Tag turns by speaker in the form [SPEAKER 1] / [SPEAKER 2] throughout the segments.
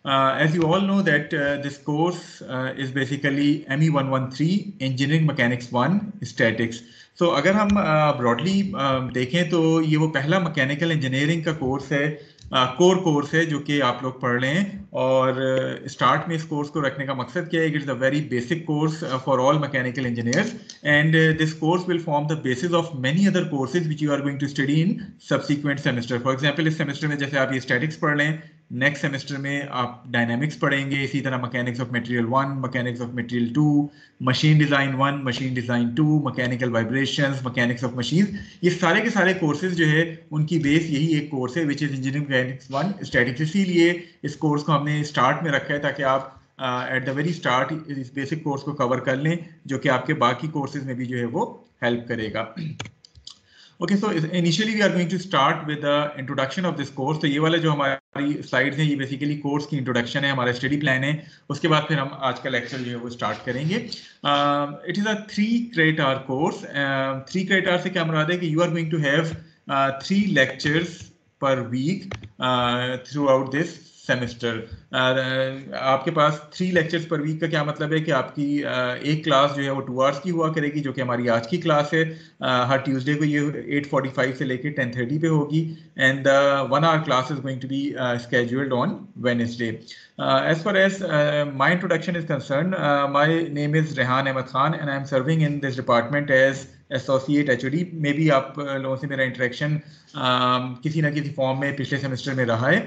[SPEAKER 1] As you all know that this course is basically ME113 Engineering Mechanics 1 Statics. So अगर हम broadly देखें तो ये वो पहला मैकेनिकल इंजीनियरिंग का कोर्स है, कोर कोर्स है जो कि आप लोग पढ़ रहे हैं। और स्टार्ट में इस कोर्स को रखने का मकसद क्या है? It's a very basic course for all mechanical engineers, and this course will form the basis of many other courses which you are going to study in subsequent semester. For example इस semester में जैसे आप ये statics पढ़ रहे हैं, next semester में आप डायनामिक्स पढ़ेंगे, इसी तरह mechanics of material 1, mechanics of material 2, machine design 1, machine design 2, mechanical vibrations, mechanics of machine. ये सारे के सारे कोर्सेज जो है उनकी बेस यही एक कोर्स है which is engineering mechanics 1 statics. इसीलिए इस कोर्स को हमने स्टार्ट में रखा है ताकि आप एट द वेरी स्टार्ट इस बेसिक कोर्स को कवर कर लें, जो कि आपके बाकी कोर्सेज में भी जो है वो हेल्प करेगा। Okay, so initially we are going to start with the introduction of this course. तो ये वाला जो हमारी स्लाइड्स हैं ये बेसिकली कोर्स की इंट्रोडक्शन है, हमारा स्टडी प्लान है। उसके बाद फिर हम आज का लेक्चर जो है वो स्टार्ट करेंगे। It is a 3 credit hour कोर्स। 3 credit hour से क्या मुराद है कि you are going to have 3 lectures per week throughout this semester. आपके पास 3 लेक्चर्स पर वीक का क्या मतलब है कि आपकी एक क्लास जो है वो 2 आवर्स की हुआ करेगी, जो कि हमारी आज की क्लास है। हर ट्यूसडे को ये 8:45 से लेकर 10:30 पे होगी, and 1 hour class is going to be scheduled on Wednesday. As far as my introduction is concerned, my name is Rehan Ahmed Khan and I am serving in this department as associate HOD। May be आप लोगों से मेरा interaction किसी ना किसी form में पिछले semester में रहा है।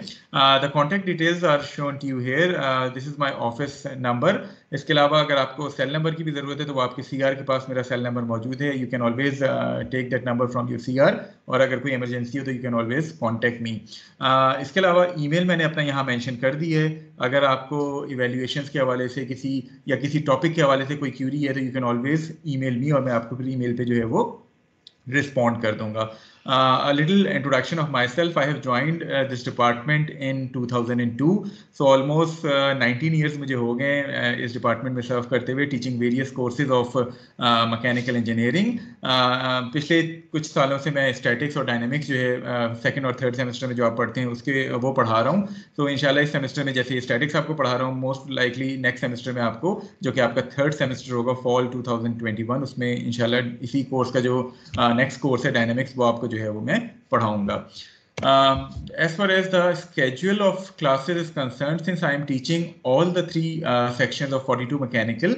[SPEAKER 1] The contact details are shown to you here. This is my office number. इसके अलावा अगर आपको सेल नंबर की भी ज़रूरत है तो वो आपके CR के पास मेरा सेल नंबर मौजूद है। You can always take that number from your CR, और अगर कोई इमरजेंसी हो तो you can always contact me. इसके अलावा ईमेल मैंने अपना यहाँ मेंशन कर दी है। अगर आपको इवेल्युएशंस के हवाले से किसी टॉपिक के हवाले से कोई क्यूरी है तो you can always email me, और मैं आपको फिर ईमेल पे जो है वो रिस्पॉन्ड कर दूंगा। A little introduction of myself. I have joined this department in 2002. So almost 19 years मुझे हो गए इस डिपार्टमेंट में सर्व करते हुए, teaching various courses of mechanical engineering. पिछले कुछ सालों से मैं स्टैटिक्स और डायनेमिक्स जो है सेकंड और थर्ड सेमेस्टर में जो आप पढ़ते हैं उसके वो पढ़ा रहा हूँ। तो इंशाल्लाह इस सेमेस्टर में जैसे स्टैटिक्स आपको पढ़ा रहा हूँ, मोस्ट लाइकली नेक्स्ट सेमेस्टर में आपको, जो कि आपका थर्ड सेमेस्टर होगा फॉल 2021, उसमें इंशाल्लाह इसी कोर्स का जो नेक्स्ट कोर्स है डायनेमिक्स, वो आपको जो है वो मैं पढ़ाऊंगा। As far as the schedule of classes is concerned, since I am teaching all the 3 sections of 42 mechanical,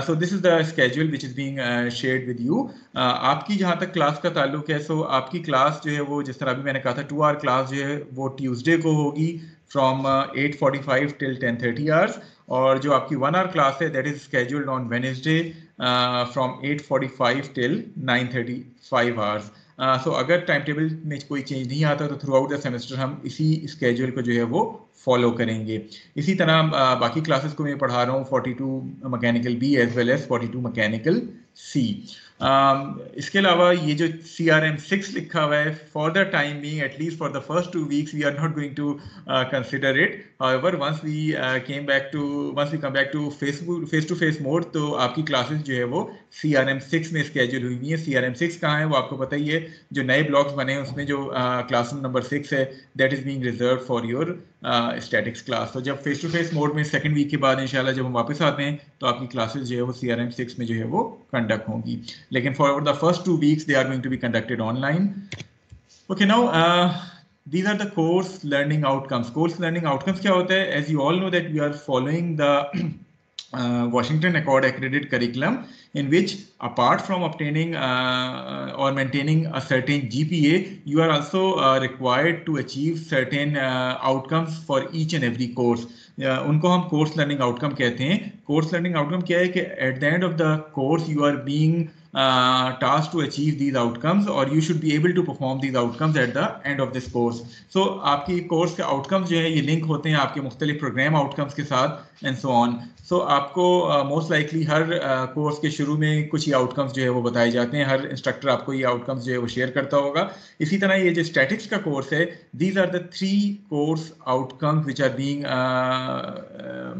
[SPEAKER 1] so this is the schedule which is being shared with you. आपकी जहाँ तक क्लास का ताल्लुक है, so आपकी class जो है वो जिस तरह अभी मैंने कहा था 2 hour क्लास जो है वो ट्यूसडे को होगी from 8:45 till 10:30 hours, और जो आपकी 1 hour क्लास है that is scheduled on Wednesday from 8:45 till 9:35 hours. सो अगर टाइम टेबल में कोई चेंज नहीं आता तो थ्रू आउट द सेमेस्टर हम इसी स्केड्यूल को जो है वो फॉलो करेंगे। इसी तरह बाकी क्लासेस को मैं पढ़ा रहा हूँ 42 mechanical B as well as 42 mechanical C. इसके अलावा ये जो CRM 6 लिखा हुआ है, for the time being at least for the first 2 weeks we are not going to consider it. However once we come back to face to face mode, तो आपकी classes जो है वो CRM 6 में स्केड्यूल हुई है। CRM 6 कहाँ है वो आपको पता ही है, जो नए ब्लॉक्स बने हैं उसमें जो क्लासरूम नंबर 6 है that is being reserve for your statics class. तो जब फेस टू फेस मोड में सेकंड वीक के बाद इंशाल्लाह जब हम वापस आते हैं तो आपकी क्लासेस जो है वो CRM 6 में जो है वो कंडक्ट होंगी, लेकिन for the first 2 weeks they are going to be conducted online. Okay, now these are the course learning outcomes. Course learning outcomes क्या होता है? As you all know that we are following the Washington Accord accredited curriculum, in which apart from obtaining or maintaining a certain GPA, you are also required to achieve certain outcomes for each and every course. उनको हम course learning outcome कहते हैं। Course learning outcome क्या है कि at the end of the course you are being tasked to achieve these outcomes, or you should be able to perform these outcomes at the end of this course. So आपकी course के outcomes जो है ये link होते हैं आपके मुख्तलिफ programme outcomes के साथ एंड सो ऑन। सो आपको मोस्ट लाइकली हर कोर्स के शुरू में कुछ ही आउटकम्स जो है वो बताए जाते हैं, हर इंस्ट्रक्टर आपको ये आउटकम्स जो है वो शेयर करता होगा। इसी तरह ये जो स्टैटिक्स का कोर्स है, these are the 3 course outcomes which are being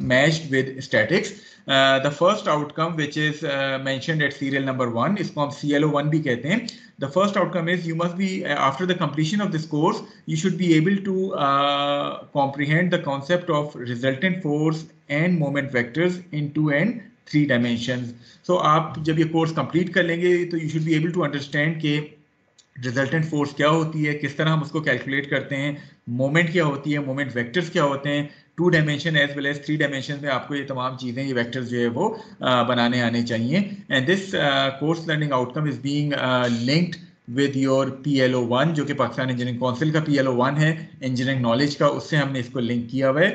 [SPEAKER 1] matched with statics. The first outcome which is mentioned at serial number 1, इसको हम CLO1 भी कहते हैं. The first outcome is you must be, after the completion of this course, you should be able to comprehend the concept of resultant force and moment vectors in 2 and 3 dimensions. So आप जब ये course complete कर लेंगे तो you should be able to understand कि resultant force क्या होती है, किस तरह हम उसको कैलकुलेट करते हैं, मोमेंट क्या होती है, मोमेंट वेक्टर्स क्या होते हैं, 2 dimension as well as 3 dimension में आपको ये तमाम चीज़ें, ये वेक्टर्स जो है वो बनाने आने चाहिए. And this course learning outcome is being linked with your PLO1, जो कि पाकिस्तान इंजीनियरिंग काउंसिल का PLO1 है, इंजीनियरिंग नॉलेज का, उससे हमने इसको लिंक किया हुआ है.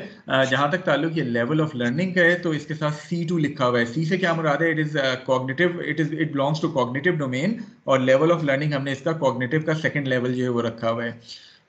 [SPEAKER 1] जहाँ तक ताल्लुक ये लेवल ऑफ लर्निंग का है तो इसके साथ C2 लिखा हुआ है. C से क्या मुराद है? It belongs to cognitive domain, और लेवल ऑफ लर्निंग हमने इसका कॉग्निटिव का सेकंड लेवल जो है वो रखा हुआ है.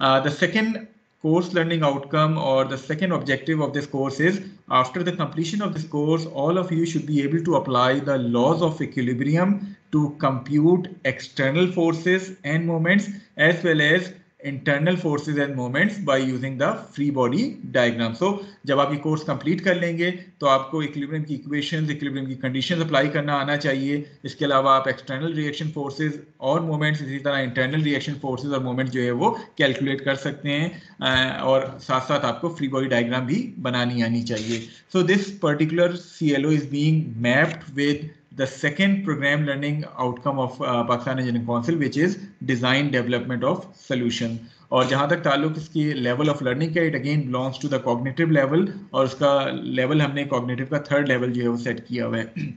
[SPEAKER 1] The second course learning outcome, or the second objective of this course, is after the completion of this course all of you should be able to apply the laws of equilibrium to compute external forces and moments as well as internal forces and moments by using the free body diagram. So जब आप ये course complete कर लेंगे तो आपको equilibrium की equations, equilibrium की conditions apply करना आना चाहिए. इसके अलावा आप एक्सटर्नल रिएक्शन फोर्सेस और मोमेंट्स, इसी तरह इंटरनल रिएक्शन फोर्सेस और मोमेंट्स जो है वो कैलकुलेट कर सकते हैं, और साथ साथ आपको फ्री बॉडी डायग्राम भी बनानी आनी चाहिए. So this particular CLO is being mapped with the second program learning outcome of Pakistan Engineering Council, which is design development of solution. और जहाँ तक ताल्लुक इसकी लेवल ऑफ लर्निंग का, it again belongs to the cognitive level, और उसका level हमने cognitive का थर्ड लेवल जो है वो सेट किया हुआ है.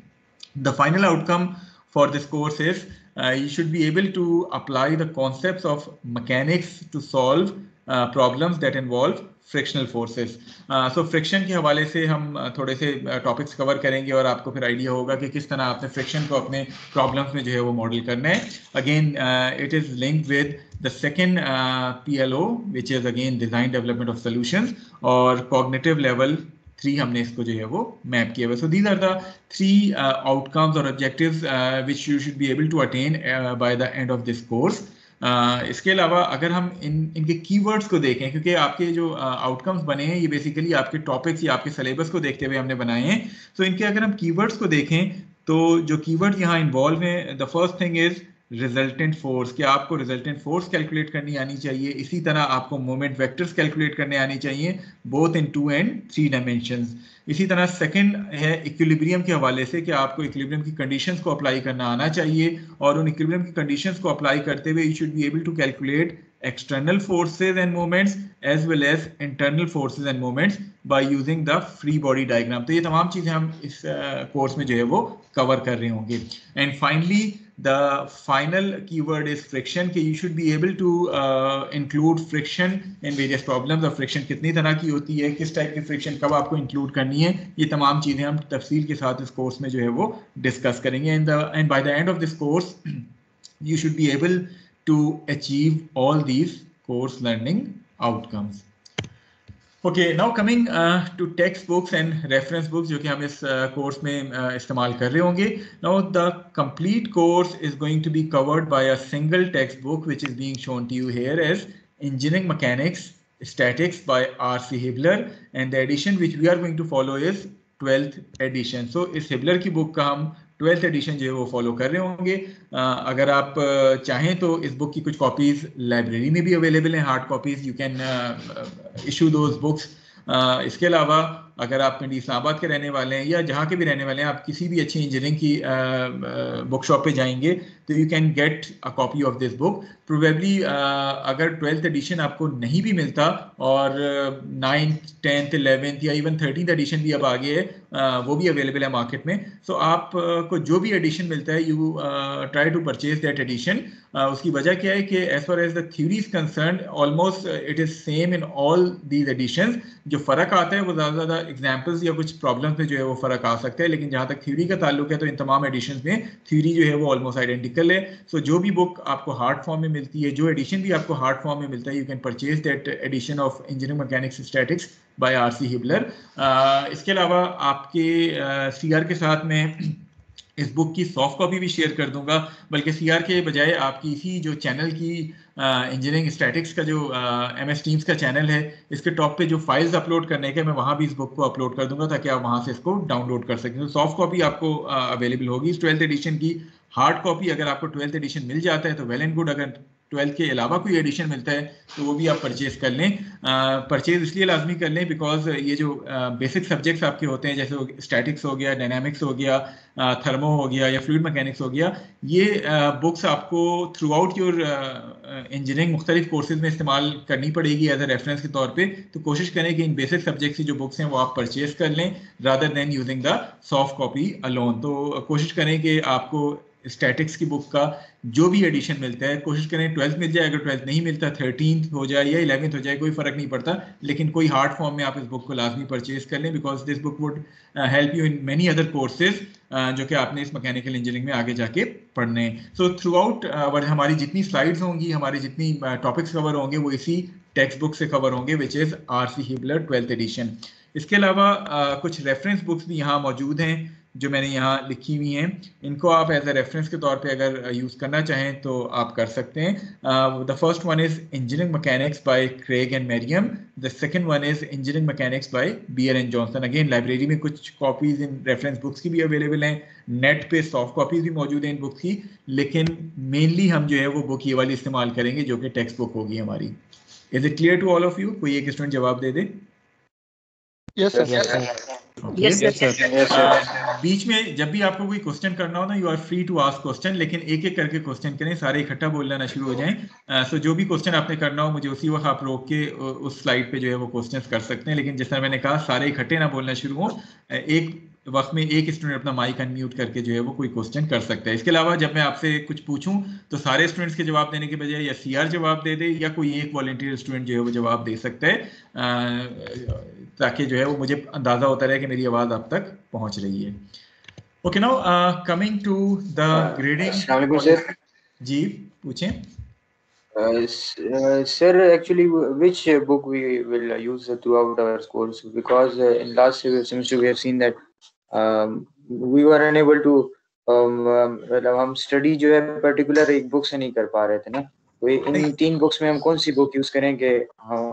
[SPEAKER 1] The final outcome for this course is you should be able to apply the concepts of mechanics to solve problems that involve frictional forces. So friction के हवाले से हम थोड़े से टॉपिक्स कवर करेंगे और आपको फिर आइडिया होगा कि किस तरह आपने फ्रिक्शन को अपने प्रॉब्लम्स में जो है वो मॉडल करना है. Again it is linked with the second PLO which is again design development of solutions, और कॉग्निटिव लेवल 3 हमने इसको जो है वो मैप किया हुआ. So these are the 3 outcomes और objectives which you should be able to attain by the end of this course. इसके अलावा अगर हम इनके कीवर्ड्स को देखें, क्योंकि आपके जो आउटकम्स बने हैं ये बेसिकली आपके टॉपिक्स या आपके सिलेबस को देखते हुए हमने बनाए हैं. तो इनके अगर हम कीवर्ड्स को देखें तो जो कीवर्ड्स यहाँ इन्वॉल्व हैं, the first thing is resultant force. कि आपको रिजल्टेंट फोर्स कैलकुलेट करनी आनी चाहिए, इसी तरह आपको मोमेंट वेक्टर्स कैलकुलेट करने आनी चाहिए, बोथ इन 2 and 3 डायमेंशंस. इसी तरह सेकंड है इक्विलिब्रियम के हवाले से, कि आपको इक्विलिब्रियम की कंडीशंस को अप्लाई करना आना चाहिए, और उन इक्विलिब्रियम की कंडीशंस को अप्लाई करते हुए you should be able to calculate external forces and moments as well as internal forces and moments by using the free body diagram. तो ये तमाम चीज़ें हम इस कोर्स में जो है वो कवर कर रहे होंगे. And finally the final keyword is friction, कि you should be able to include friction in various problems. और friction कितनी तरह की होती है, किस टाइप की friction कब आपको include करनी है, ये तमाम चीज़ें हम तफसील के साथ इस कोर्स में जो है वो डिस्कस करेंगे. and by the end of this course you should be able to achieve all these course learning outcomes. Okay, now coming to textbooks and reference books जो कि हम इस कोर्स में इस्तेमाल कर रहे होंगे. Now the complete course is going to be covered by a single textbook which is being shown to you here as Engineering Mechanics Statics by R.C. Hibbeler, and the edition which we are going to follow is 12th edition. So इस Hibbeler की book का हम 12th addition जो है वो follow कर रहे होंगे. अगर आप चाहें तो इस बुक की कुछ कॉपीज़ लाइब्रेरी में भी अवेलेबल हैं, hard copies, you can issue those books. इसके अलावा अगर आप पिंडी इस्लामाबाद के रहने वाले हैं या जहाँ के भी रहने वाले हैं, आप किसी भी अच्छी इंजीनियरिंग की बुक शॉप पे जाएंगे तो you can get a copy of this book. Probably अगर 12th एडिशन आपको नहीं भी मिलता और 9th, 10th, 11th या इवन 13th एडिशन भी अब आ गए है, वो भी अवेलेबल है मार्केट में. सो आपको जो भी एडिशन मिलता है you try to purchase that edition. उसकी वजह क्या है कि as far as the theory is concern almost it is same in all these editions. जो फ़र्क आता है वो ज़्यादा एग्जाम्पल्स या कुछ प्रॉब्लम्स में जो है वो फ़र्क आ सकता है, लेकिन जहाँ तक थ्योरी का ताल्लुक है तो इन तमाम एडिशंस में थ्योरी जो है वो ऑलमोस्ट आइडेंटिकल है. सो जो भी बुक आपको हार्ड फॉर्म में मिलती है, जो एडिशन भी आपको हार्ड फॉर्म में मिलता है, you can purchase that edition of engineering mechanics statics by R.C. Hibbeler. इसके अलावा आपके CR के साथ में इस बुक की सॉफ्ट कॉपी भी शेयर कर दूंगा, बल्कि CR के बजाय आपकी इसी जो चैनल की इंजीनियरिंग स्टैटिक्स का जो MS टीम्स का चैनल है, इसके टॉप पे जो फाइल्स अपलोड करने के, मैं वहाँ भी इस बुक को अपलोड कर दूंगा ताकि आप वहाँ से इसको डाउनलोड कर सकें। तो सॉफ्ट कॉपी आपको अवेलेबल होगी इस 12th एडिशन की। हार्ड कॉपी अगर आपको 12th एडिशन मिल जाता है तो वेल एंड गुड, अगर 12th के अलावा कोई एडिशन मिलता है तो वो भी आप परचेज कर लें। परचेज इसलिए लाजमी कर लें बिकॉज ये जो बेसिक सब्जेक्ट्स आपके होते हैं, जैसे स्टैटिक्स हो गया, डायनामिक्स हो गया, थर्मो हो गया या फ्लूइड मैकेनिक्स हो गया, ये बुक्स आपको थ्रू आउट योर इंजीनियरिंग मुख्तलिफ कोर्सेज में इस्तेमाल करनी पड़ेगी एज ए रेफरेंस के तौर पे। तो कोशिश करें कि इन बेसिक सब्जेक्ट्स की जो बुक्स हैं वो आप परचेज कर लें rather than using the soft copy alone. तो कोशिश करें कि आपको स्टैटिक्स की बुक का जो भी एडिशन मिलता है, कोशिश करें 12th मिल जाए, अगर 12th नहीं मिलता 13th हो जाए या 11th हो जाए, कोई फर्क नहीं पड़ता, लेकिन कोई हार्ड फॉर्म में आप इस बुक को लाजमी परचेज कर लें because this book would help you in many other courses जो कि आपने इस मैकेनिकल इंजीनियरिंग में आगे जाके पढ़ने। सो थ्रू आउट हमारी जितनी स्लाइड्स होंगी, हमारी जितनी टॉपिक्स कवर होंगे, वो इसी टेक्स्ट बुक से कवर होंगे which is RC Hibbeler 12th edition. इसके अलावा कुछ रेफरेंस बुक्स भी यहाँ मौजूद हैं जो मैंने यहाँ लिखी हुई हैं। इनको आप एज ए रेफरेंस के तौर पे अगर यूज़ करना चाहें तो आप कर सकते हैं। The first one is engineering mechanics by Kraige and Meriam. The second one is engineering mechanics by Beer and Johnson. Again library में कुछ कॉपीज़ इन रेफरेंस बुक्स की भी अवेलेबल हैं, नेट पे सॉफ्ट कॉपीज़ भी मौजूद हैं इन बुक्स की, लेकिन मेनली हम जो है वो बुक ये वाली इस्तेमाल करेंगे जो कि टेक्स्ट बुक होगी हमारी। Is it clear to all of you? कोई एक स्टूडेंट जवाब दे दे।
[SPEAKER 2] Yes sir.
[SPEAKER 1] बीच में जब भी आपको कोई क्वेश्चन करना हो ना, you are free to ask question, लेकिन एक एक करके क्वेश्चन करें, सारे इकट्ठा बोलना ना शुरू हो जाएं। सो जो भी क्वेश्चन आपने करना हो मुझे उसी वक्त आप रोक के उस स्लाइड पे जो है वो क्वेश्चंस कर सकते हैं, लेकिन जिस तरह मैंने कहा सारे इकट्ठे ना बोलना शुरू हो। एक वक्त में एक स्टूडेंट अपना माइक अनम्यूट करके जो है वो कोई क्वेश्चन कर सकता है। इसके अलावा जब मैं आपसे कुछ पूछूं तो सारे स्टूडेंट्स के जवाब देने के बजाय या CR जवाब दे दे या कोई एक वॉलंटियर स्टूडेंट जो है वो जवाब दे सकता है, ताकि जो है वो मुझे अंदाजा होता रहे कि मेरी आवाज आप तक पहुंच रही है। Okay, now coming to the grading. जी पूछें।
[SPEAKER 3] Sir, actually, which book we will use throughout our course? Because in last semester we have seen that we were unable to हम स्टडी जो है पर्टिकुलर एक बुक से नहीं कर पा रहे थे ना, तो इन 3 बुक्स में हम कौन सी बुक यूज करें कि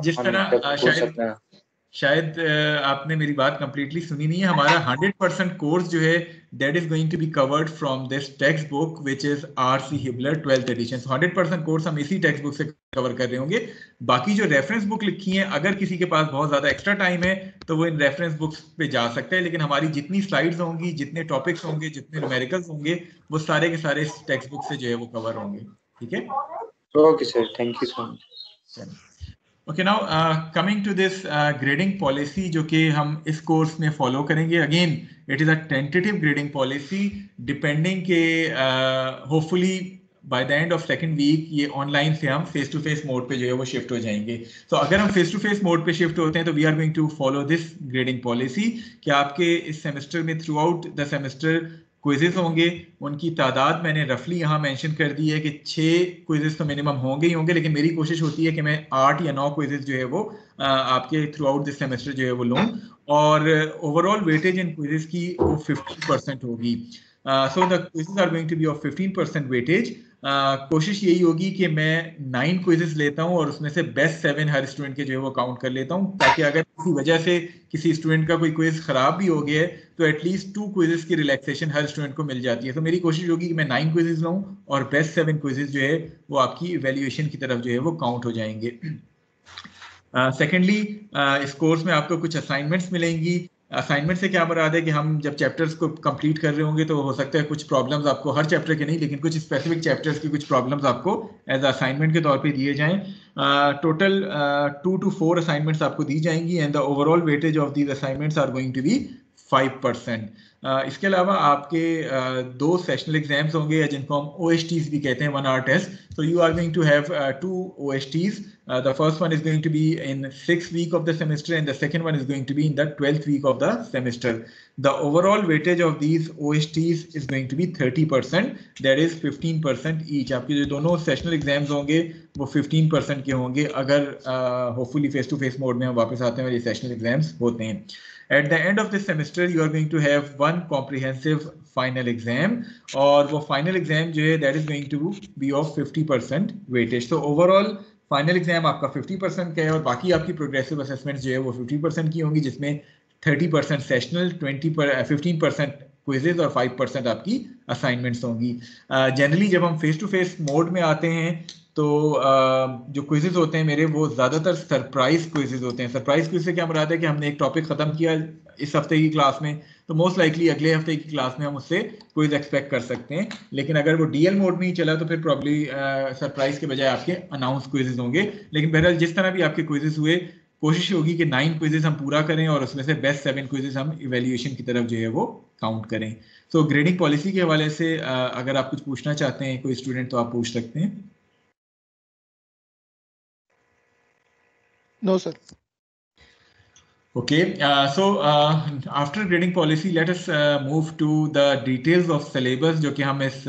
[SPEAKER 1] जिस तरह शायद आपने मेरी बात कंप्लीटली सुनी नहीं है। हमारा 100% कोर्स जो है that is going to be covered from this text book which is RC Hibbeler 12th edition. 100% course हम इसी टेक्स्ट बुक से कवर कर रहे होंगे। बाकी जो रेफरेंस बुक लिखी है, अगर किसी के पास बहुत ज्यादा एक्स्ट्रा टाइम है तो वो इन रेफरेंस बुक्स पे जा सकता है, लेकिन हमारी जितनी स्लाइड्स होंगी, जितने टॉपिक्स होंगे, जितने न्यूमेरिकल्स होंगे, वो सारे के सारे इस टेक्स्ट बुक से जो है वो कवर होंगे। ठीक है,
[SPEAKER 3] okay sir, thank you so much.
[SPEAKER 1] Okay, now coming to this grading policy जो कि हम इस कोर्स में फॉलो करेंगे। Again it is a tentative grading policy, depending के hopefully by the end of second week ये ऑनलाइन से हम फेस टू फेस मोड पे जो है वो शिफ्ट हो जाएंगे। तो अगर हम फेस टू फेस मोड पे शिफ्ट होते हैं तो we are going to follow this grading policy कि आपके इस सेमेस्टर में throughout the semester quizzes होंगे। उनकी तादाद मैंने रफली यहाँ मेंशन कर दी है कि 6 क्विजेस तो मिनिमम होंगे ही होंगे, लेकिन मेरी कोशिश होती है कि मैं 8 या 9 क्विजेस जो है वो आपके थ्रू आउट दिस सेमेस्टर जो है वो लूँ, और ओवरऑल वेटेज इन क्विजेस की वो 15% होगी। So the quizzes are going to be of 15% weightage. कोशिश यही होगी कि मैं 9 क्विजेस लेता हूं और उसमें से बेस्ट 7 हर स्टूडेंट के जो है वो काउंट कर लेता हूं, ताकि अगर किसी वजह से किसी स्टूडेंट का कोई क्विज खराब भी हो गया है तो एटलीस्ट 2 क्विजेस की रिलैक्सेशन हर स्टूडेंट को मिल जाती है। तो मेरी कोशिश होगी कि मैं 9 क्विजेस लूं और बेस्ट 7 क्विजेस जो है वो आपकी इवैल्यूएशन की तरफ जो है वो काउंट हो जाएंगे। सेकेंडली इस कोर्स में आपको कुछ असाइनमेंट्स मिलेंगी। असाइनमेंट से क्या मुराद है कि हम जब चैप्टर्स को कंप्लीट कर रहे होंगे तो हो सकता है कुछ प्रॉब्लम्स आपको, हर चैप्टर के नहीं लेकिन कुछ स्पेसिफिक चैप्टर्स की कुछ प्रॉब्लम्स आपको एज असाइनमेंट के तौर पे दिए जाएं। टोटल 2 to 4 असाइनमेंट्स आपको दी जाएंगी and the overall weightage of these assignments are going to be 5%। इसके अलावा आपके 2 सेशनल एग्जाम्स होंगे जिनको हम OSTs भी कहते हैं, 1 hour test. So you are going to have 2 OSTs. The first one is going to be in 6th week of the semester and the second one is going to be in the 12th week of the semester. The overall weightage of these OSTs is going to be 30%. That is 15% each. आपके जो दोनों sessional exams होंगे वो 15% के होंगे अगर hopefully face to face mode में हम वापस आते हैं और ये सेशनल एग्जाम्स होते हैं। At the end of this semester you are going to have one comprehensive final exam, और वो final exam जो है that is going to be of 50% weightage. So overall final exam आपका 50% का है और बाकी आपकी प्रोग्रेसिव असेसमेंट जो है वो 50% की होंगी, जिसमें 30% सेशनल, 15% क्विजेज और 5% आपकी असाइनमेंट्स होंगी. जनरली जब हम फेस टू फेस मोड में आते हैं तो जो क्विजेज होते हैं मेरे वो ज़्यादातर सरप्राइज क्विजेज होते हैं. सरप्राइज क्विज से क्या मुराद है कि हमने एक टॉपिक ख़त्म किया इस हफ्ते की क्लास में, तो मोस्ट लाइकली अगले हफ्ते की क्लास में हम उससे क्विज एक्सपेक्ट कर सकते हैं. लेकिन अगर वो डीएल मोड में ही चला तो फिर प्रॉब्ली सरप्राइज के बजाय आपके अनाउंस क्विजेज होंगे. लेकिन बहरहाल जिस तरह भी आपके क्विजेज हुए, कोशिश होगी कि 9 क्विजेज हम पूरा करें और उसमें से बेस्ट 7 क्विजेज हम इवेल्युएशन की तरफ जो है वो काउंट करें. सो ग्रेडिंग पॉलिसी के हवाले से अगर आप कुछ पूछना चाहते हैं कोई स्टूडेंट तो आप पूछ सकते हैं.
[SPEAKER 2] No, sir.
[SPEAKER 1] Okay, so after grading policy, let us move to the details of syllabus जो कि हम इस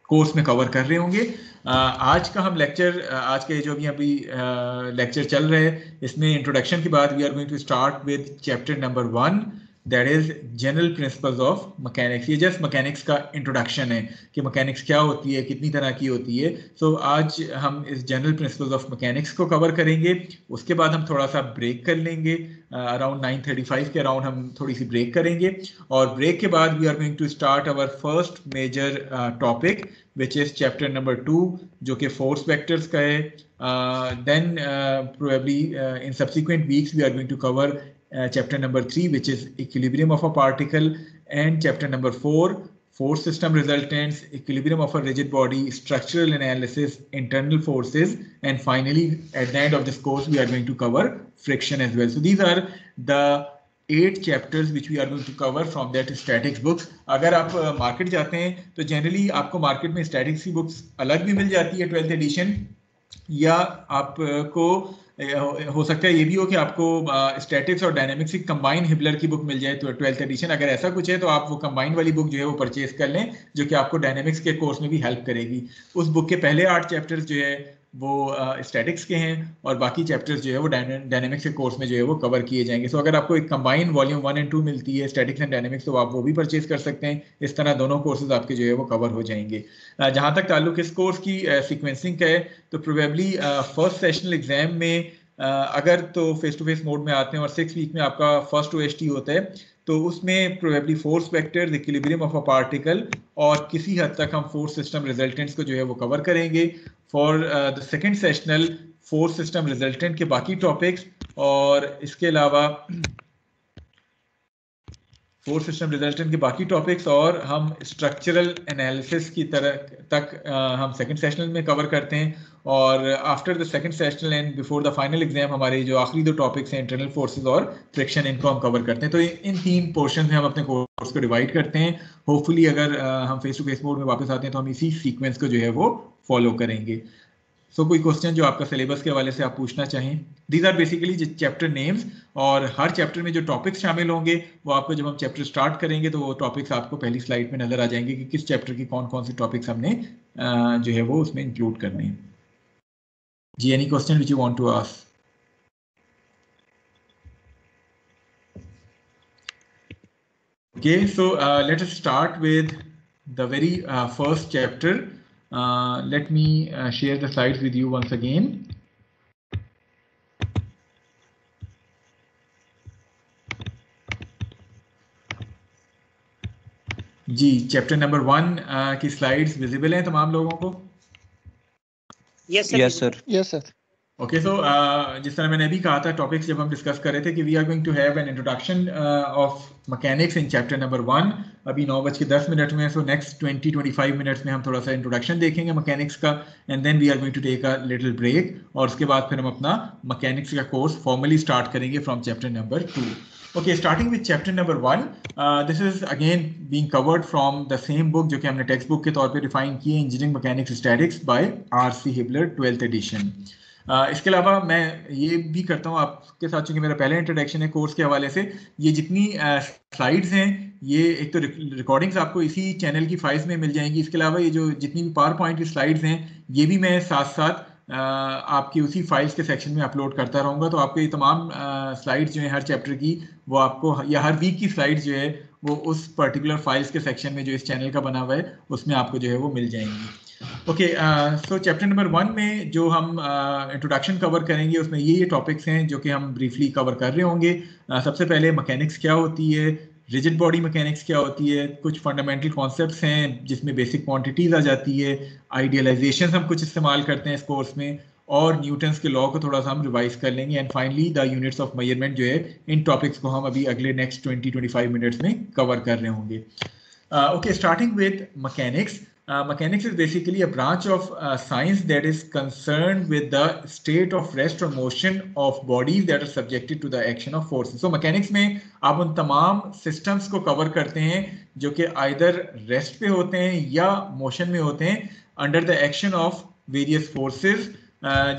[SPEAKER 1] कोर्स में कवर कर रहे होंगे. आज का हम लेक्चर, आज के जो भी अभी लेक्चर चल रहे हैं, इसमें इंट्रोडक्शन के बाद we are going to start with chapter number 1, that is general principles of mechanics. ये जस्ट मैकेनिक्स का इंट्रोडक्शन है कि मैकेनिक्स क्या होती है, कितनी तरह की होती है. सो आज हम इस जनरल प्रिंसिपल्स ऑफ मैकेनिक्स को कवर करेंगे. उसके बाद हम थोड़ा सा ब्रेक कर लेंगे, अराउंड 9:35 के अराउंड हम थोड़ी सी ब्रेक करेंगे. और ब्रेक के बाद we are going to start our first major topic which is chapter number 2 जो कि फोर्स वेक्टर्स का है. Then probably in subsequent weeks we are going to cover chapter number 3 which is equilibrium of a particle, and chapter number 4 force system resultants, equilibrium of a rigid body, structural analysis, internal forces, and finally at the end of this course we are going to cover friction as well. So these are the 8 chapters which we are going to cover from that statics books. अगर आप market जाते हैं तो generally आपको market में statics की books अलग भी मिल जाती है 12th एडिशन, या आपको हो सकता है ये भी हो कि आपको स्टैटिक्स और डायनेमिक्स की कंबाइन हिबलर की बुक मिल जाए तो 12th एडिशन. अगर ऐसा कुछ है तो आप वो कंबाइन वाली बुक जो है वो परचेज कर लें, जो कि आपको डायनेमिक्स के कोर्स में भी हेल्प करेगी. उस बुक के पहले 8 चैप्टर्स जो है वो स्टैटिक्स के हैं और बाकी चैप्टर्स जो है वो डायनेमिक्स के कोर्स में जो है वो कवर किए जाएंगे. सो अगर आपको एक कंबाइन वॉल्यूम 1 और 2 मिलती है स्टैटिक्स एंड डायनेमिक्स, तो आप वो भी परचेज कर सकते हैं. इस तरह दोनों कोर्सेज आपके जो है वो कवर हो जाएंगे. जहाँ तक ताल्लुक इस कोर्स की सीक्वेंसिंग का है तो प्रोबेबली फर्स्ट सेशनल एग्जाम में अगर तो फेस टू फेस मोड में आते हैं और 6 वीक में आपका फर्स्ट OST होता है, तो उसमें probably force vectors, equilibrium of a particle और किसी हद तक हम फोर्स सिस्टम रिजल्टेंट्स को जो है वो कवर करेंगे. For the second sessional force system resultant के बाकी टॉपिक्स और इसके अलावा फोर्स सिस्टम रिजल्टेंट के बाकी टॉपिक्स और हम स्ट्रक्चरल एनालिसिस की तरह तक हम सेकंड सेशनल में कवर करते हैं. और after the second sessional and before the final exam हमारे जो आखिरी 2 टॉपिक्स हैं इंटरनल फोर्सेस और फ्रिक्शन, इनको हम कवर करते हैं. तो इन 3 पोर्शन में हम अपने कोर्स को डिवाइड करते हैं. होपफुली अगर हम फेस टू फेस मोड में वापस आते हैं तो हम इसी सीक्वेंस को जो है वो फॉलो करेंगे. सो कोई क्वेश्चन जो आपका सिलेबस के हवाले से आप पूछना चाहें? These are basically chapter names, और हर चैप्टर में जो टॉपिक्स शामिल होंगे वो आपको जब हम चैप्टर स्टार्ट करेंगे तो वो टॉपिक्स आपको पहली स्लाइड में नजर आ जाएंगे कि किस चैप्टर की कौन कौन से टॉपिक्स हमने जो है वो उसमें इंक्लूड करने हैं. जी, any question which you want to ask? Okay, so let us start with the very first chapter. Let me share the slides with you once again. जी, चैप्टर नंबर 1 की स्लाइड्स विजिबल हैं तमाम लोगों को?
[SPEAKER 4] Yes sir.
[SPEAKER 2] Yes, sir.
[SPEAKER 1] Okay, so जिस तरह मैंने अभी कहा था टॉपिक्स जब हम डिस्कस कर रहे थे कि we are going to have an introduction of mechanics in chapter number 1. अभी 9:10 में, सो नेक्स्ट 20-25 मिनट्स में हम थोड़ा सा इंट्रोडक्शन देखेंगे मैकेनिक्स का, and then we are going to take a little break, और उसके बाद फिर हम अपना मैकेनिक्स का कोर्स फॉर्मली स्टार्ट करेंगे from chapter number 2. Okay, starting with chapter number 1, this is again being covered from the same book जो कि हमने टेक्स्ट बुक के तौर पे डिफाइन की है, engineering mechanics statics by R.C. Hibbeler 12th edition. इसके अलावा मैं ये भी करता हूँ आपके साथ, चूंकि मेरा पहला इंट्रोडक्शन है कोर्स के हवाले से, ये जितनी स्लाइड्स हैं ये एक तो रिकॉर्डिंग्स आपको इसी चैनल की फाइल्स में मिल जाएंगी. इसके अलावा ये जो जितनी भी पावर पॉइंट की स्लाइड्स हैं ये भी मैं साथ साथ आपकी उसी फाइल्स के सेक्शन में अपलोड करता रहूँगा। तो आपको ये तमाम स्लाइड्स जो है हर चैप्टर की, वो आपको, या हर वीक की स्लाइड्स जो है वो उस पर्टिकुलर फाइल्स के सेक्शन में जो इस चैनल का बना हुआ है उसमें आपको जो है वो मिल जाएंगी। ओके, सो चैप्टर नंबर 1 में जो हम इंट्रोडक्शन कवर करेंगे उसमें ये टॉपिक्स हैं जो कि हम ब्रीफली कवर कर रहे होंगे। सबसे पहले मैकेनिक्स क्या होती है, रिजिड बॉडी मैकेनिक्स क्या होती है, कुछ फंडामेंटल कॉन्सेप्ट्स हैं जिसमें बेसिक क्वांटिटीज आ जाती है, आइडियलाइजेशन हम कुछ इस्तेमाल करते हैं इस कोर्स में, और न्यूटन्स के लॉ को थोड़ा सा हम रिवाइज कर लेंगे, and finally the units of measurement जो है, इन टॉपिक्स को हम अभी अगले नेक्स्ट 20-25 मिनट्स में कवर कर रहे होंगे। Okay, starting with mechanics. Mechanics is basically a branch of science that is concerned with the state of rest or motion of bodies that are subjected to the action of forces. So mechanics में आप उन तमाम systems को cover करते हैं जो कि either rest पे होते हैं या motion में होते हैं under the action of various forces,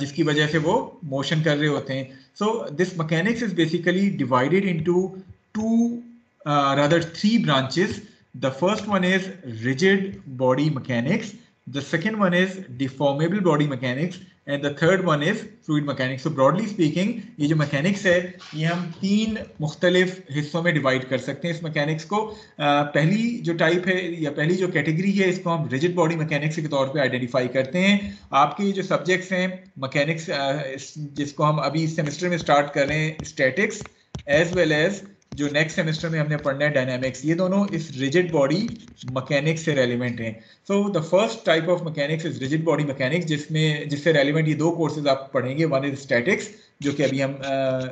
[SPEAKER 1] जिसकी वजह से वो motion कर रहे होते हैं. So this mechanics is basically divided into three branches. The first one is rigid body mechanics, the second one is deformable body mechanics, and the third one is fluid mechanics. So broadly speaking, ये जो mechanics है ये हम 3 मुख्तलिफ हिस्सों में divide कर सकते हैं इस mechanics को। पहली जो टाइप है या पहली जो कैटेगरी है इसको हम rigid body mechanics के तौर पे आइडेंटिफाई करते हैं। आपके जो सब्जेक्ट्स हैं mechanics, जिसको हम अभी इस सेमेस्टर में स्टार्ट कर रहे हैं, स्टैटिक्स एज वेल एज जो नेक्स्ट सेमेस्टर में हमने पढ़ना है डायनामिक्स, ये दोनों इस रिजिड बॉडी मैकेनिक्स से रेलिवेंट हैं। So the first type of mechanics is rigid body mechanics, जिससे रेलिवेंट ये 2 कोर्सेज आप पढ़ेंगे। वन इज स्टैटिक्स जो कि अभी हम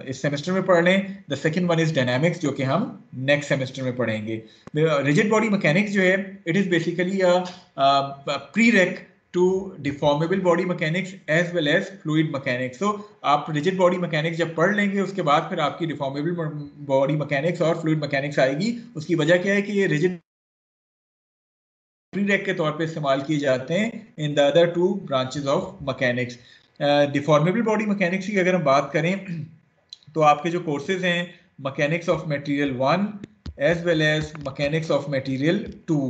[SPEAKER 1] इस सेमेस्टर में पढ़ रहे हैं, the second one is dynamics जो कि हम नेक्स्ट सेमेस्टर में पढ़ेंगे। रिजिड बॉडी मैकेनिक्स जो है it is basically a prereq to deformable body mechanics as well as fluid mechanics. So आप rigid body mechanics जब पढ़ लेंगे उसके बाद फिर आपकी deformable body mechanics और fluid mechanics आएगी। उसकी वजह क्या है कि ये rigid prereq के तौर पे इस्तेमाल किए जाते हैं in the other 2 branches of mechanics. deformable body mechanics की अगर हम बात करें तो आपके जो कोर्सेज हैं mechanics of material 1 as well as mechanics of material 2,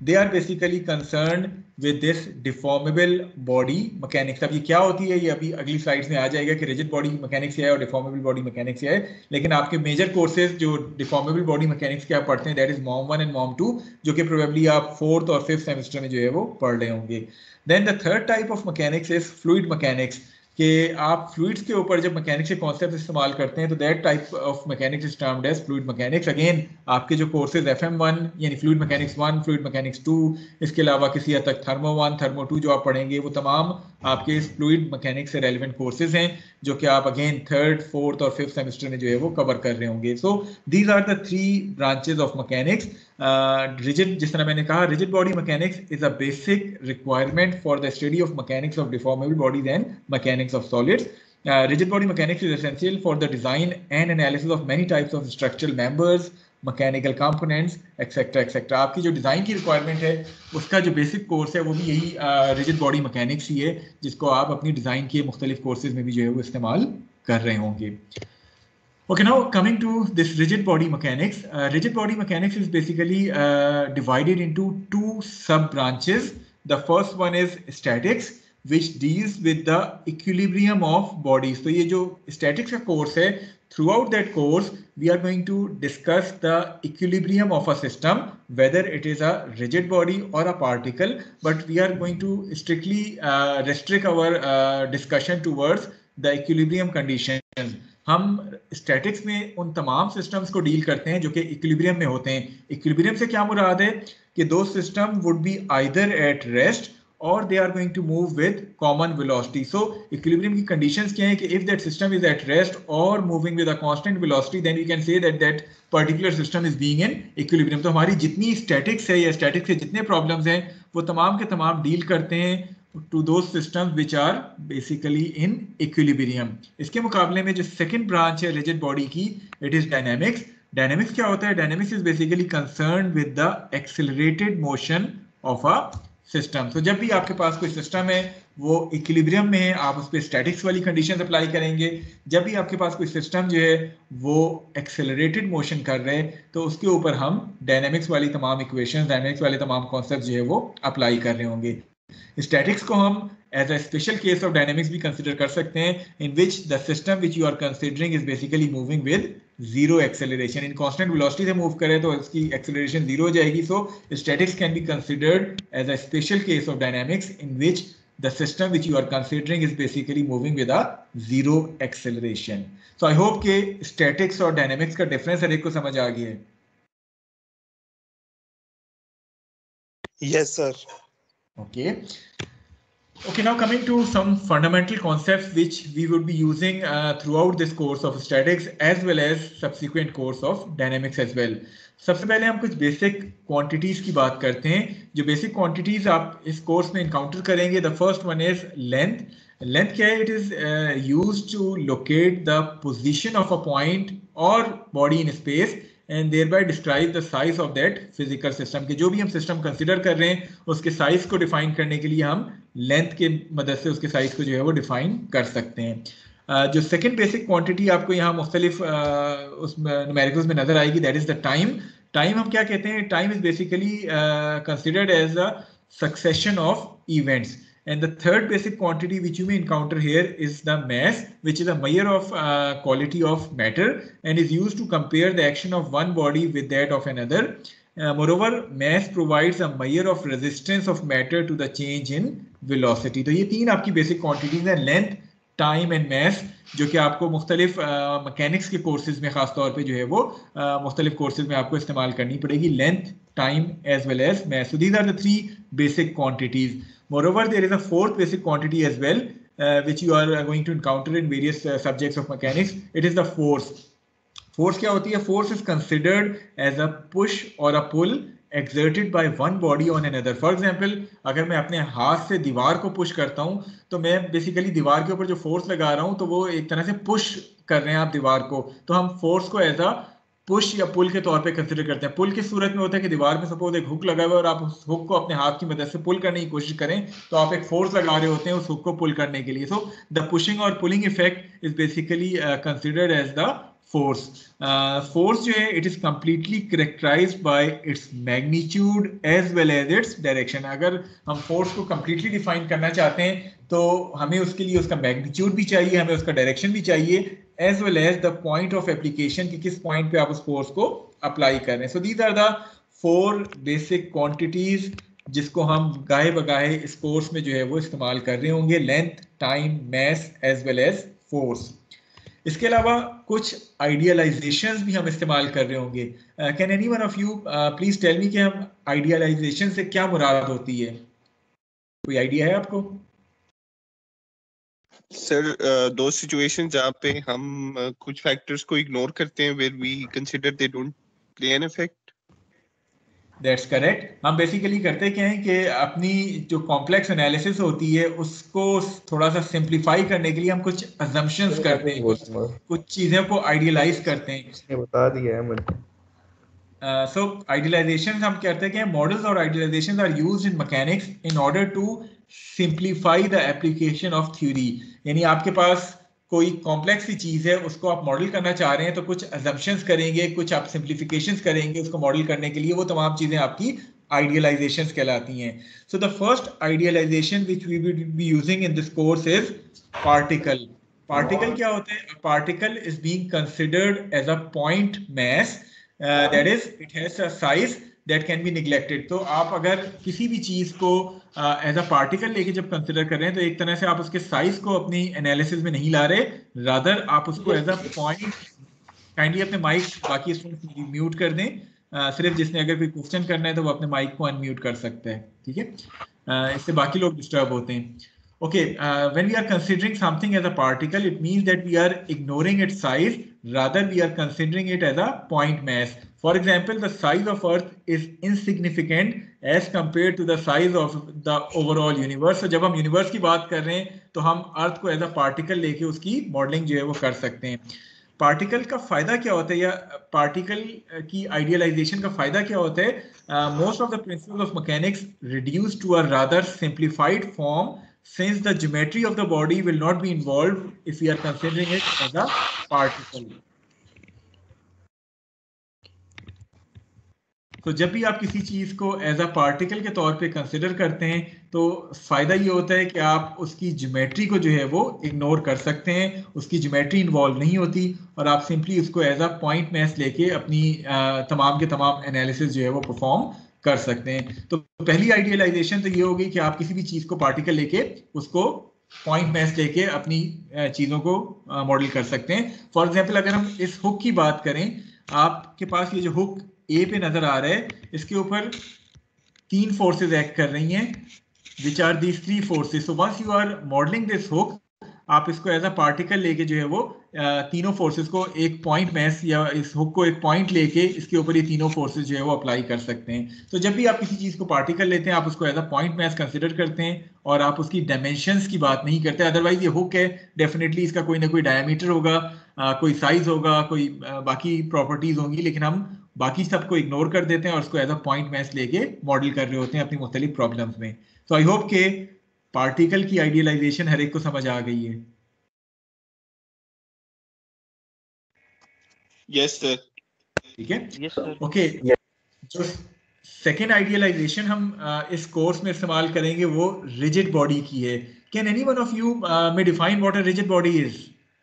[SPEAKER 1] they are basically concerned with this deformable body mechanics. अब ये क्या होती है ये अभी अगली स्लाइड्स में आ जाएगा कि rigid body mechanics क्या है और deformable body mechanics क्या है, लेकिन आपके मेजर कोर्सेज जो deformable body mechanics के आप पढ़ते हैं that is MOM 1 and MOM 2, जो कि probably आप 4th और 5th सेमेस्टर में जो है वो पढ़ रहे होंगे। Then the third type of mechanics is fluid mechanics, कि आप फ्लूइड्स के ऊपर जब मैकेनिक्स के कॉन्सेप्ट इस्तेमाल करते हैं तो that type of mechanics is termed as fluid mechanics. Again आपके जो कोर्सेज FM1 यानी फ्लूइड मैकेनिक्स 1, फ्लूइड मैकेनिक्स 2, इसके अलावा किसी हद तक थर्मो 1, थर्मो 2 जो आप पढ़ेंगे वो तमाम आपके इस फ्लूइड मैकेनिक्स से रेलिवेंट कोर्सेज हैं जो कि आप अगेन 3rd, 4th और 5th सेमेस्टर में जो है वो कवर कर रहे होंगे। So these are the 3 branches of mechanics. Rigid, जिस तरह मैंने कहा, rigid body mechanics is a basic requirement for the study of mechanics of deformable bodies and mechanics of solids. Rigid body mechanics is essential for the design and analysis of many types of structural members, mechanical components, etc. etc. आपकी जो design की requirement है उसका जो basic course है वो भी यही रिजिड बॉडी मैकेनिक्स ही है, जिसको आप अपनी डिज़ाइन के मुख्तलिफ कोर्सेज में भी जो है वो इस्तेमाल कर रहे होंगे। Okay, now coming to this rigid body mechanics. Rigid body mechanics is basically divided into 2 sub-branches. The first one is statics, which deals with the equilibrium of bodies. So ये जो statics का course है, throughout that course we are going to discuss the equilibrium of a system, whether it is a rigid body or a particle, but we are going to strictly restrict our discussion towards the equilibrium conditions. हम statics में उन तमाम systems को deal करते हैं जो कि equilibrium में होते हैं। इक्विलिब्रियम से क्या मुराद है कि दो system would be either at rest or they are going to move with common velocity. So equilibrium की कंडीशंस क्या है कि if that system is at rest or moving with a constant velocity, then we can say that that particular system is being in equilibrium. तो हमारी जितनी statics है या statics के जितने प्रॉब्लम्स हैं वो तमाम के तमाम डील करते हैं to those systems which are basically in equilibrium. इसके मुकाबले में जो second branch है rigid body की, it is dynamics. Dynamics क्या होता है? Dynamics is basically concerned with the accelerated motion of a system. So जब भी आपके पास कोई सिस्टम है वो इक्विलिब्रियम में है, आप उस पर स्टैटिक्स वाली कंडीशन अप्लाई करेंगे। जब भी आपके पास कोई सिस्टम जो है वो एक्सेलरेटेड मोशन कर रहे हैं तो उसके ऊपर हम डायनेमिक्स वाली तमाम इक्वेशंस, डायनेमिक्स वाले तमाम कॉन्सेप्ट जो है वो अप्लाई कर रहे होंगे। स्टैटिक्स को हम as a special case of dynamics भी कंसिडर कर सकते हैं, in which the system which you are considering is basically moving with zero acceleration. In constant velocity से मूव करें तो इसकी एक्सेलरेशन जीरो हो जाएगी. So statics can be considered as a special case of dynamics in which the system which you are considering is basically moving with a zero acceleration. So I hope कि statics और dynamics का difference हर एक को समझ आ गया है.
[SPEAKER 2] Yes, sir.
[SPEAKER 1] Okay. Okay, now coming to some fundamental concepts which we would be using throughout this course of statics as well as subsequent course of dynamics as well. सबसे पहले हम कुछ बेसिक क्वांटिटीज की बात करते हैं. जो basic quantities आप इस कोर्स में इनकाउंटर करेंगे, the first one is length. Length क्या है? It is used to locate the position of a point or body in space and thereby describe the size of that physical system. कि जो भी हम system consider कर रहे हैं उसके साइज को डिफाइन करने के लिए हम लेंथ के मदद से उसके साइज को जो है वो डिफाइन कर सकते हैं. जो सेकंड बेसिक क्वांटिटी आपको यहाँ मुख्तलिफ उस न्यूमेरिकल्स में नजर आएगी, that is the time. Time हम क्या कहते हैं? Time is basically considered as a succession of events. And the third basic quantity which you may encounter here is the mass, which is a measure of quality of matter and is used to compare the action of one body with that of another. Moreover, mass provides a measure of resistance of matter to the change in velocity. तो ये तीन आपकी basic quantities हैं, length, time and mass, जो कि आपको मुख्तलिफ mechanics के कोर्सेज में खास तौर पे जो है वो मुख्तलिफ कोर्सेज में आपको इस्तेमाल करनी पड़ेगी. Length, time as well as mass. So these are the three basic quantities. Moreover, there is a fourth basic quantity as well, which you are going to encounter in various subjects of mechanics. It is the force. Force क्या होती है? Force is considered as a push or a pull exerted by one body on another. For example, अगर मैं अपने हाथ से दीवार को पुश करता हूँ तो मैं बेसिकली दीवार के ऊपर जो फोर्स लगा रहा हूँ तो वो एक तरह से पुश कर रहे हैं आप दीवार को. तो हम फोर्स को एज अ पुश या पुल के तौर पे कंसिडर करते हैं. पुल की सूरत में होता है कि दीवार में सपोज एक हुक लगा हुआ है और आप उस हुक को अपने हाथ की मदद से पुल करने की कोशिश करें तो आप एक फोर्स लगा रहे होते हैं उस हुक को पुल करने के लिए. सो द पुशिंग और pulling effect is basically considered as the force. Force जो है it is completely characterized by its magnitude as well as its direction. अगर हम force को completely define करना चाहते हैं तो हमें उसके लिए उसका magnitude भी चाहिए, हमें उसका direction भी चाहिए, as well as the point of application कि किस point पे आप उस force को apply कर रहे हैं. So these are the four basic quantities जिसको हम गाहे बगाहे इस कोर्स में जो है वो इस्तेमाल कर रहे होंगे. Length, time, mass as well as force. इसके अलावा कुछ आइडियलाइजेशंस भी हम इस्तेमाल कर रहे होंगे. Can any one of you please tell me कि हम आइडियलाइजेशन से क्या मुराद होती है? कोई आइडिया है आपको?
[SPEAKER 2] सर, दो सिचुएशन जहाँ पे हम कुछ फैक्टर्स को इग्नोर करते हैं where we consider they don't play an effect.
[SPEAKER 1] That's correct. हम बेसिकली करते क्या है कि अपनी जो कॉम्प्लेक्स एनालिसिस होती है उसको थोड़ा सा सिंप्लीफाई करने के लिए हम कुछ अजम्पशंस करते हैं, कुछ चीज़ों को आइडियलाइज करते हैं.
[SPEAKER 5] इसने बता दिया है मुझे.
[SPEAKER 1] So idealizations हम कहते हैं कि मॉडल्स और idealisations are used in mechanics in order to simplify the application of theory. यानी आपके पास कोई कॉम्प्लेक्स सी चीज है, उसको आप मॉडल करना चाह रहे हैं तो कुछ अजम्पशंस करेंगे, कुछ आप सिंप्लीफिकेशंस करेंगे उसको मॉडल करने के लिए. वो तमाम चीजें आपकी आइडियलाइजेशंस कहलाती हैं. So the first idealization which we will be using in this course is particle. Particle क्या होता है? Particle is being considered as a point mass. That is, it has a size that can be neglected. तो आप अगर किसी भी चीज को एज अ पार्टिकल लेके जब कंसिडर कर रहे हैं तो एक तरह से आप उसके साइज को अपनी एनालिसिस में नहीं ला रहे, रादर आप उसको एज अ पॉइंट. काइंडली अपने माइक बाकी स्टूडेंट्स म्यूट कर दें. सिर्फ जिसने अगर कोई क्वेश्चन करना है तो वो अपने माइक को अनम्यूट कर सकता है, ठीक है? इससे बाकी लोग डिस्टर्ब होते हैं. Okay, when we are considering something as a particle, it means that we are ignoring its size, rather we are considering it as a point mass. For example, the size of Earth is insignificant as compared to the size of the overall universe. So जब हम universe की बात कर रहे हैं तो हम अर्थ को एज अ पार्टिकल लेके उसकी मॉडलिंग जो है वो कर सकते हैं. पार्टिकल का फायदा क्या होता है या पार्टिकल की आइडियलाइजेशन का फायदा क्या होता है? Most of the principles of mechanics reduce to a rather simplified form, since the geometry of the body will not be involved if we are considering it as a particle. तो जब भी आप किसी चीज को एज अ पार्टिकल के तौर पे कंसिडर करते हैं तो फायदा ये होता है कि आप उसकी ज्योमेट्री को जो है वो इग्नोर कर सकते हैं, उसकी ज्योमेट्री इन्वॉल्व नहीं होती और आप सिंपली उसको एज अ पॉइंट मैथ लेके अपनी तमाम के तमाम एनालिसिस जो है वो परफॉर्म कर सकते हैं। तो पहली आइडियलाइजेशन तो ये होगी कि आप किसी भी चीज को पार्टिकल लेके उसको पॉइंट मैथ लेके अपनी चीजों को मॉडल कर सकते हैं। फॉर एग्जांपल अगर हम इस हुक की बात करें, आपके पास ये जो हुक ए पे नजर आ रहा है, इसके ऊपर 3 फोर्सेस एक्ट कर रही हैं, which are these 3 forces. So once you are modelling this hook, आप इसको एज अ पार्टिकल लेके जो है वो तीनों फोर्सेस को एक पॉइंट मैथ या इस हुक को एक पॉइंट लेके इसके ऊपर ये तीनों फोर्सेस जो है वो अप्लाई कर सकते हैं। तो जब भी आप किसी चीज को पार्टिकल लेते हैं आप उसको as a point mass consider करते हैं और आप उसकी डायमेंशंस की बात नहीं करते। अदरवाइज ये हुक है, डेफिनेटली इसका कोई ना कोई डायमीटर होगा, कोई साइज होगा, कोई बाकी प्रॉपर्टीज होंगी, लेकिन हम बाकी सबको इग्नोर कर देते हैं और उसको एज अ पॉइंट मैथ लेके मॉडल कर रहे होते हैं अपनी मुख्तलिफ प्रॉब्लम्स में। तो आई होप के पार्टिकल की आइडियलाइजेशन हर एक को समझ आ गई है।
[SPEAKER 2] Yes sir.
[SPEAKER 1] ठीक है,
[SPEAKER 4] यस सर।
[SPEAKER 1] ओके। जो सेकेंड आइडियलाइजेशन हम इस कोर्स में इस्तेमाल करेंगे वो रिजिड बॉडी की है। Can any one of you may define what a rigid body is?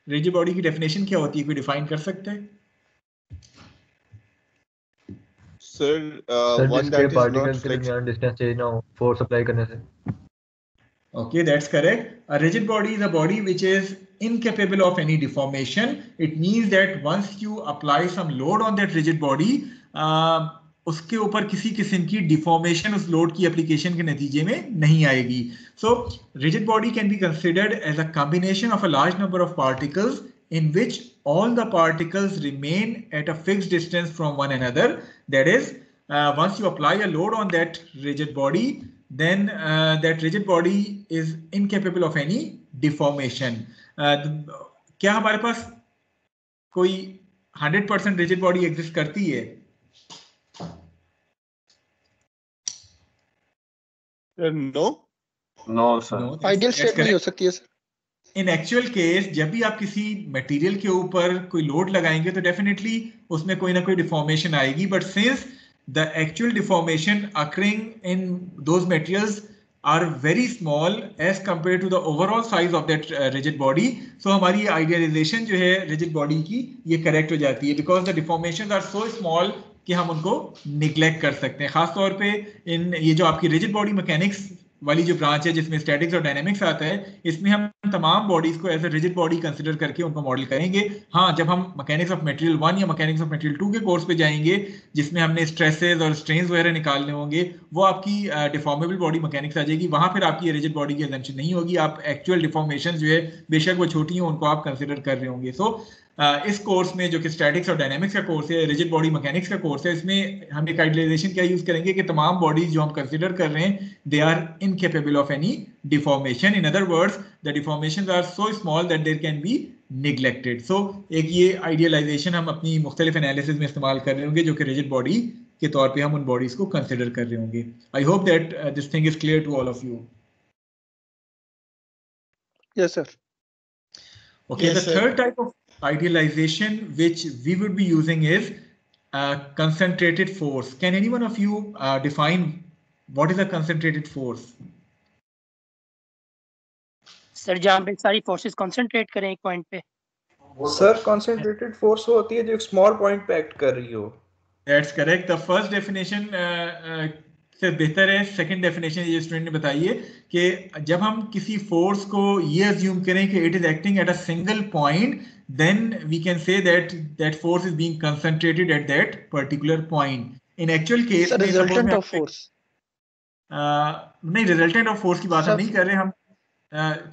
[SPEAKER 1] Rigid body की डेफिनेशन क्या होती है, कोई डिफाइन कर सकते हैं?
[SPEAKER 2] सर वन
[SPEAKER 5] जिसके
[SPEAKER 2] दैट इज
[SPEAKER 5] पार्टिकल
[SPEAKER 2] नॉट
[SPEAKER 5] के दरमियान डिस्टेंस चेंज ना हो फोर्स अप्लाई करने से।
[SPEAKER 1] Okay, that's correct. A rigid body is a body which is incapable of any deformation. It means that once you apply some load on that rigid body, उसके ऊपर किसी किस्म की deformation उस लोड की application के नतीजे में नहीं आएगी। So, rigid body can be considered as a combination of a large number of particles in which all the particles remain at a fixed distance from one another. That is, once you apply a load on that rigid body, then that rigid body is incapable of any deformation. क्या हमारे पास कोई 100% rigid body exist करती है?
[SPEAKER 2] No
[SPEAKER 6] sir.
[SPEAKER 7] Ideal state में ही हो सकती है sir.
[SPEAKER 1] इन actual case जब भी आप किसी मटेरियल के ऊपर कोई लोड लगाएंगे तो डेफिनेटली उसमें कोई ना कोई डिफॉर्मेशन आएगी, but since the actual deformation occurring in those materials are very small as compared to the overall size of that rigid body, so हमारी ये idealization जो है rigid body की ये correct हो जाती है, because the deformations are so small कि हम उनको neglect कर सकते हैं। खास तौर पे इन ये जो आपकी rigid body mechanics वाली जो ब्रांच है जिसमें स्टैटिक्स और डायनामिक्स आता है, इसमें हम तमाम बॉडीज को as a rigid body consider करके उनको मॉडल करेंगे। हाँ, जब हम मैकेनिक्स ऑफ मटेरियल 1 या मैकेनिक्स ऑफ मटेरियल 2 के कोर्स पे जाएंगे जिसमें हमने स्ट्रेसेस और स्ट्रेन्स वगैरह निकालने होंगे, वो आपकी डिफॉर्मेबल बॉडी मैकेनिक्स आ जाएगी। वहां फिर आपकी रिजिड बॉडी की अजम्पशन नहीं होगी, आप एक्चुअल डिफॉर्मेशन जो है बेशक वो छोटी हो उनको आप कंसिडर कर रहे होंगे। सो इस कोर्स में जो कि स्टैटिक्स और डायनामिक्स का कोर्स है, रिजिड बॉडी मैकेनिक्स का कोर्स है, इसमें हम एक आइडियलाइजेशन क्या यूज करेंगे कि तमाम बॉडीज जो हम कंसिडर कर रहे हैं they are incapable of any deformation. In other words the deformations are so small that there can be neglected. सो एक ये आइडियलाइजेशन हम अपनी मुख्तलिफ एनालिसिस में इस्तेमाल कर रहे होंगे जो कि रिजिड बॉडी के तौर पे हम उन बॉडीज को कंसिडर कर रहे होंगे। I hope that this thing is clear to all of you.
[SPEAKER 7] Yes sir.
[SPEAKER 1] Okay,
[SPEAKER 2] Yes,
[SPEAKER 1] the
[SPEAKER 2] sir.
[SPEAKER 1] third type of idealization which we would be using is concentrated force. Can any one of you define what is a concentrated force?
[SPEAKER 8] Sir जहाँ पे सारी forces concentrate करें एक point पे।
[SPEAKER 6] Sir concentrated force वो होती है जो एक स्मॉल पॉइंट पे एक्ट कर रही हो।
[SPEAKER 1] That's correct. The first definition से बेहतर है सेकंड डेफिनेशन ये स्टूडेंट ने बताई है कि जब हम किसी फोर्स को ये अज्यूम करें कि it is acting at a single point, then we can say that force is being concentrated at that particular point. In actual case में
[SPEAKER 7] रिजल्टेंट ऑफ फोर्स
[SPEAKER 1] नहीं, रिजल्टेंट ऑफ फोर्स की बात हम नहीं कर रहे, हम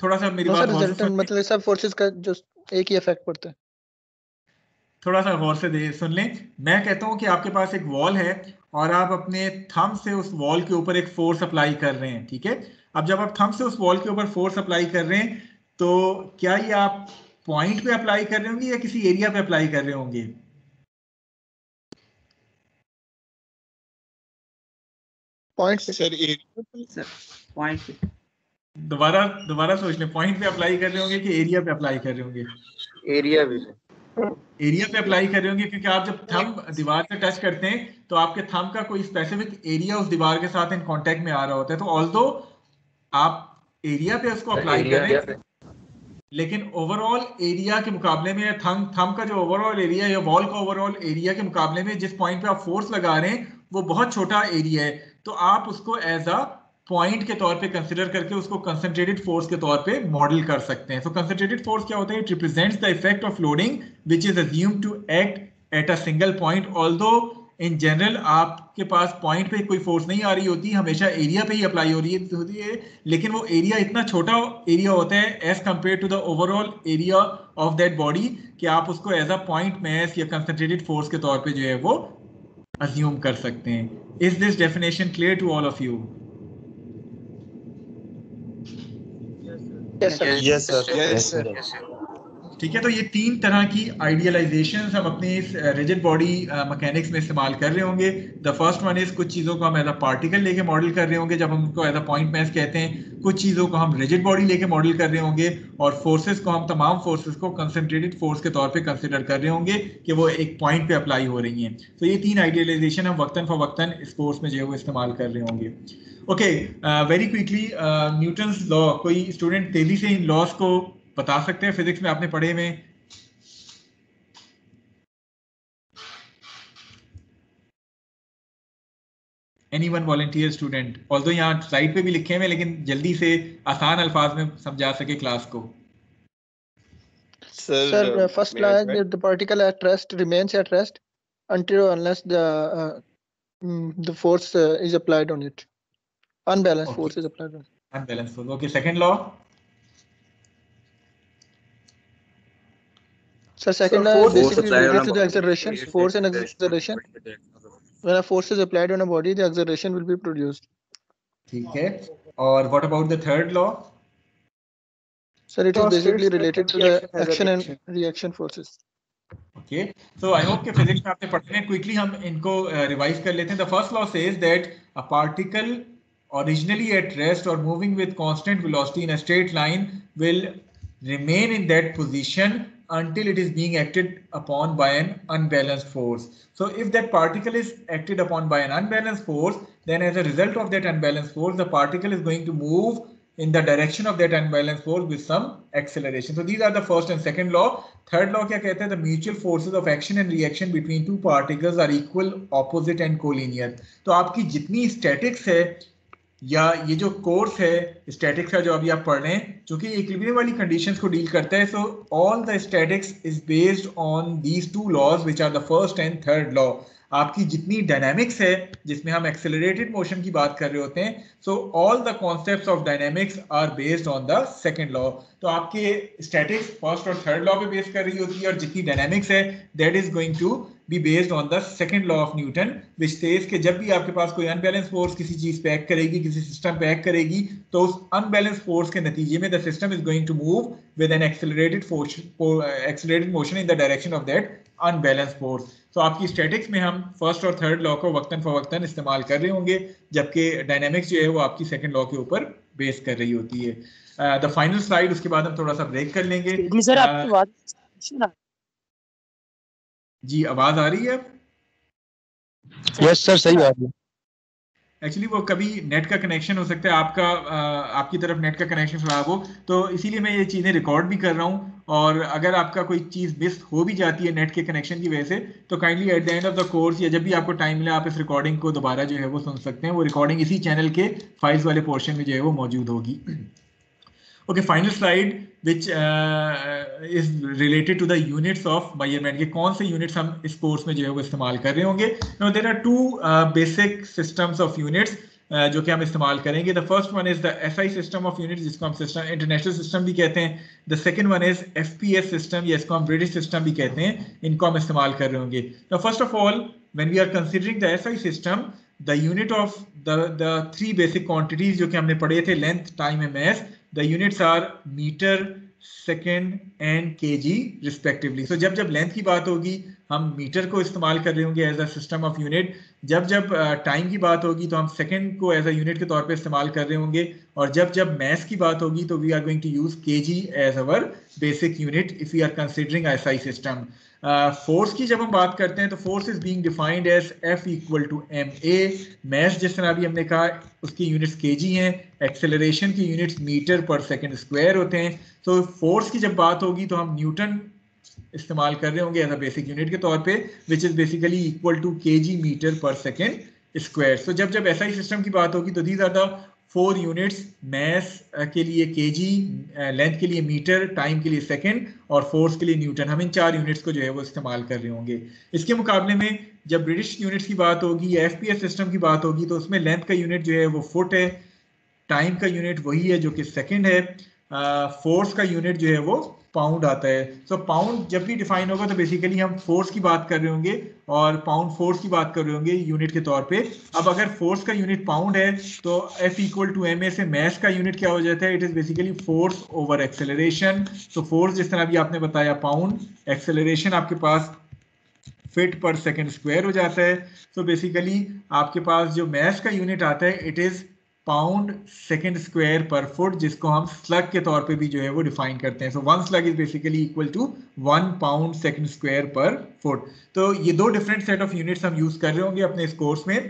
[SPEAKER 1] थोड़ा सा मेरी बात गौर से
[SPEAKER 7] मतलब सब फोर्सेस का जो एक ही इफेक्ट पड़ता है।
[SPEAKER 1] थोड़ा सा गौर से सुन लें। मैं कहता हूं कि आपके पास एक वॉल है और आप अपने थंब से उस वॉल के ऊपर एक फोर्स अप्लाई कर रहे हैं, ठीक है। अब जब आप थंब से उस वॉल के ऊपर फोर्स अप्लाई कर रहे हैं तो क्या ये आप पॉइंट पे अप्लाई कर रहे होंगे या किसी एरिया पे अप्लाई कर रहे होंगे?
[SPEAKER 7] पॉइंट पे
[SPEAKER 2] सर
[SPEAKER 4] पॉइंट पे।
[SPEAKER 1] दोबारा सोच लें, पॉइंट पे अप्लाई कर रहे होंगे कि एरिया पे अप्लाई कर रहे होंगे?
[SPEAKER 3] एरिया भी।
[SPEAKER 1] एरिया पे अप्लाई कर रहे होंगे, क्योंकि आप जब थंब दीवार से टच करते हैं तो आपके थंब का कोई स्पेसिफिक एरिया उस दीवार के साथ इन कांटेक्ट में आ रहा होता है। तो ऑल्दो आप एरिया पे उसको अप्लाई कर रहे हैं, लेकिन ओवरऑल एरिया के मुकाबले में थंब का जो ओवरऑल एरिया या वॉल का ओवरऑल एरिया के मुकाबले में जिस पॉइंट पे आप फोर्स लगा रहे हैं वो बहुत छोटा एरिया है, तो आप उसको एज अ पॉइंट के तौर पे कंसिडर करके उसको कंसंट्रेटेड फोर्स के तौर पे मॉडल कर सकते हैं। सो कंसंट्रेटेड फोर्स क्या होता है? It represents the effect of loading which is assumed to act at a single point. Although in general आपके पास पॉइंट पे कोई फोर्स नहीं आ रही होती, हमेशा एरिया पे ही अप्लाई हो रही होती है, लेकिन वो एरिया इतना छोटा एरिया होता है as compared to the overall area of that body कि आप उसको एज अ पॉइंट मैस या कंसंट्रेटेड फोर्स के तौर पे जो है वो अज्यूम कर सकते हैं। Is this definition clear to all of you?
[SPEAKER 7] Yes, sir.
[SPEAKER 2] Yes, sir.
[SPEAKER 1] ठीक है, तो ये तीन तरह की आइडियलाइजेशंस हम अपनी इस रिजिड बॉडी मैकेनिक्स में इस्तेमाल कर रहे होंगे। द फर्स्ट वन इज कुछ चीज़ों को हम एज अ पार्टिकल लेके मॉडल कर रहे होंगे जब हम उनको एज अ पॉइंट मैस कहते हैं, कुछ चीज़ों को हम रिजिड बॉडी लेके मॉडल कर रहे होंगे, और फोर्सेस को हम तमाम फोर्सेस को कंसंट्रेटेड फोर्स के तौर पे कंसिडर कर रहे होंगे कि वो एक पॉइंट पे अप्लाई हो रही हैं। तो ये तीन आइडियलाइजेशन हम वक्तन फवक्तन इस कोर्स में जो है वो इस्तेमाल कर रहे होंगे। Okay, very quickly Newton's law, कोई स्टूडेंट तेजी से इन लॉस को बता सकते हैं? फिजिक्स में आपने पढ़े हुए? Anyone volunteer student? Although यहाँ स्लाइड पे भी लिखे हुए, लेकिन जल्दी से आसान अल्फाज में समझा सके क्लास को।
[SPEAKER 7] Sir, first law is that the particle at rest remains at rest until unless the force is applied on it. Unbalanced force is applied on it.
[SPEAKER 1] Unbalanced force. Okay, second law.
[SPEAKER 7] So second law is basically related to the acceleration, force and acceleration. When a force is applied on a body, the acceleration will be produced.
[SPEAKER 1] ठीक है, और what about the third law?
[SPEAKER 7] Sir, it is basically related to the action and reaction forces.
[SPEAKER 1] Okay, so I hope कि physics में आपने पढ़े हैं। Quickly हम इनको revise कर लेते हैं। The first law says that a particle originally at rest or moving with constant velocity in a straight line will remain in that position until it is being acted upon by an unbalanced force. So if that particle is acted upon by an unbalanced force, then as a result of that unbalanced force, the particle is going to move in the direction of that unbalanced force with some acceleration. So these are the first and second law. Third law क्या कहता है? The mutual forces of action and reaction between two particles are equal, opposite and collinear. तो आपकी जितनी statics है या ये जो कोर्स है स्टैटिक्स का जो अभी आप पढ़ रहे हैं, चूंकि इक्विलिब्रियम वाली कंडीशंस को डील करता है, so all the statics is based on these two laws which are the first and third law. आपकी जितनी डायनामिक्स है जिसमें हम एक्सेलरेटेड मोशन की बात कर रहे होते हैं, so all the concepts of dynamics are based on the second law. तो आपके स्टैटिक्स फर्स्ट और थर्ड लॉ पे बेस कर रही होती है, और जितनी डायनामिक्स है that is going to be based on the second law of Newton which says कि जब भी आपके पास कोई अनबैलेंस फोर्स किसी चीज पे एक्ट करेगी, किसी सिस्टम पे एक्ट करेगी, तो उस अनबैलेंस फोर्स के नतीजे में the system is going to move with an accelerated motion in the direction of that unbalance force. तो आपकी स्टैटिक्स में हम फर्स्ट और थर्ड लॉ को वक्तन फवक्तन इस्तेमाल कर रहे होंगे, जबकि डायनामिक्स जो है वो आपकी सेकंड लॉ के ऊपर बेस कर रही होती है। द फाइनल स्लाइड, उसके बाद हम थोड़ा सा ब्रेक कर लेंगे।
[SPEAKER 8] सर आपकी आवाज
[SPEAKER 1] जी आवाज आ रही है अब?
[SPEAKER 7] Yes, sir, सही बात है।
[SPEAKER 1] एक्चुअली वो कभी नेट का कनेक्शन हो सकता है, आपका आपकी तरफ नेट का कनेक्शन खराब हो, तो इसीलिए मैं ये चीज़ें रिकॉर्ड भी कर रहा हूँ, और अगर आपका कोई चीज़ मिस हो भी जाती है नेट के कनेक्शन की वजह से, तो kindly eight the end of the course या जब भी आपको टाइम मिले आप इस रिकॉर्डिंग को दोबारा जो है वो सुन सकते हैं। वो रिकॉर्डिंग इसी चैनल के फाइल्स वाले पोर्शन में जो है वो मौजूद होगी। Okay, final slide which is related to the units of measurement, के कौन से यूनिट्स हम इस कोर्स में जो है वो इस्तेमाल कर रहे होंगे। No, there are two basic systems of units जो कि हम इस्तेमाल करेंगे। The first one is the SI system of units, जिसको हम सिस्टम इंटरनेशनल सिस्टम भी कहते हैं। The second one is FPS system, या इसको हम ब्रिटिश सिस्टम भी कहते हैं, इनको हम इस्तेमाल कर रहे होंगे। तो first of all when we are considering the SI system, the unit of the three basic quantities जो कि हमने पढ़े थे, length, time and mass, the units are meter, second and KG respectively. So जब जब लेंथ की बात होगी हम मीटर को इस्तेमाल कर रहे होंगे as a system of unit, जब जब टाइम की बात होगी तो हम सेकेंड को एज अ यूनिट के तौर पे इस्तेमाल कर रहे होंगे, और जब जब मैस की बात होगी तो we are going to use KG as our basic unit if we are considering SI system. Force की जब हम बात करते हैं तो force is being defined as F equal to ma। Mass जिस तरह अभी हमने कहा उसकी यूनिट्स केजी हैं, एक्सेलरेशन की units metre per second square होते हैं। तो फोर्स की जब बात होगी तो हम न्यूटन इस्तेमाल कर रहे होंगे एज अ बेसिक यूनिट के तौर पे, which is basically equal to KG metre per second square. So जब जब एसआई सिस्टम की बात होगी तो these are the 4 units, mass के लिए केजी, लेंथ के लिए मीटर, टाइम के लिए सेकंड और फोर्स के लिए न्यूटन। हम इन 4 यूनिट्स को जो है वो इस्तेमाल कर रहे होंगे। इसके मुकाबले में जब ब्रिटिश यूनिट्स की बात होगी या एफपीएस सिस्टम की बात होगी तो उसमें लेंथ का यूनिट जो है वो फुट है, टाइम का यूनिट वही है जो कि सेकंड है, फोर्स का यूनिट जो है वो पाउंड आता है। सो पाउंड जब भी डिफाइन होगा तो बेसिकली हम फोर्स की बात कर रहे होंगे और पाउंड फोर्स की बात कर रहे होंगे यूनिट के तौर पे। अब अगर फोर्स का यूनिट पाउंड है तो F इक्वल टू ma से मैस का यूनिट क्या हो जाता है, it is basically force over acceleration. So force जिस तरह अभी आपने बताया पाउंड, एक्सेलरेशन आपके पास फीट पर सेकंड स्क्वायर हो जाता है। सो बेसिकली आपके पास जो मैस का यूनिट आता है it is pound second square per foot, जिसको हम स्लग के तौर पे भी जो है वो डिफाइन करते हैं। So 1 slug is basically equal to 1 pound second square per foot. तो ये 2 डिफरेंट सेट ऑफ यूनिट्स हम यूज कर रहे होंगे अपने इस कोर्स में,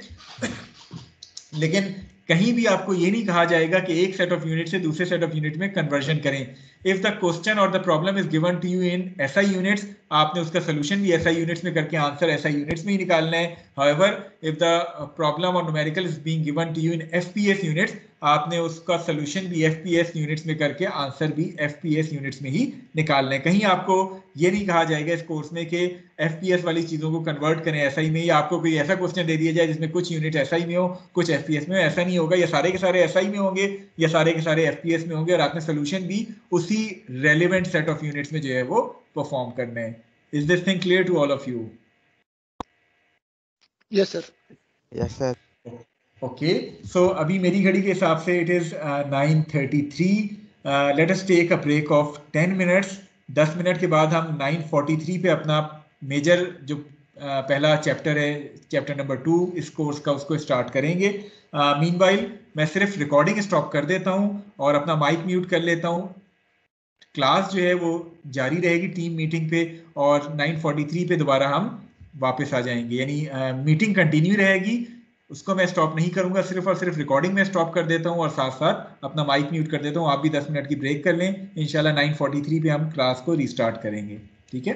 [SPEAKER 1] लेकिन कहीं भी आपको ये नहीं कहा जाएगा कि एक सेट ऑफ यूनिट से दूसरे सेट ऑफ यूनिट में कन्वर्जन करें। इफ द क्वेश्चन और the problem is given to you in SI units, आपने उसका सोल्यूशन भी एसआई यूनिट्स में करके आंसर एसआई यूनिट्स में ही निकालना है। हाउएवर इफ द प्रॉब्लम और numerical is being given to you in FPS units, आपने उसका सोल्यूशन भी एफपीएस यूनिट्स में करके आंसर भी एफपीएस यूनिट्स में ही निकालना है। कहीं आपको ये नहीं कहा जाएगा इस कोर्स में कि एफपीएस वाली चीजों को कन्वर्ट करें एसआई में, या आपको कोई ऐसा क्वेश्चन दे दिया जाए जिसमें कुछ यूनिट एसआई में हो कुछ एफपीएस में हो। ऐसा नहीं होगा, या सारे के सारे एसआई में होंगे या सारे के सारे एफपीएस में होंगे, और आपने सोल्यूशन भी उसी रेलेवेंट सेट ऑफ यूनिट्स में जो है वो परफॉर्म करना है। Is this thing clear to all of you?
[SPEAKER 7] Yes, sir.
[SPEAKER 9] Yes, sir.
[SPEAKER 1] Okay, so अभी मेरी घड़ी के हिसाब से इट इज 9:33। Let us take a break of 10 minutes. 10 minute के बाद हम 9:43 पे अपना मेजर जो पहला चैप्टर है, चैप्टर नंबर 2 इस कोर्स का, उसको स्टार्ट करेंगे। मीनवाइल मैं सिर्फ रिकॉर्डिंग स्टॉप कर देता हूँ और अपना माइक म्यूट कर लेता हूँ। क्लास जो है वो जारी रहेगी टीम मीटिंग पे, और 9:43 पे दोबारा हम वापस आ जाएंगे, यानी मीटिंग कंटिन्यू रहेगी, उसको मैं स्टॉप नहीं करूंगा, सिर्फ और सिर्फ रिकॉर्डिंग में स्टॉप कर देता हूं और साथ साथ अपना माइक म्यूट कर देता हूं। आप भी 10 मिनट की ब्रेक कर लें, इंशाल्लाह 9:43 पे हम क्लास को रीस्टार्ट करेंगे। ठीक है।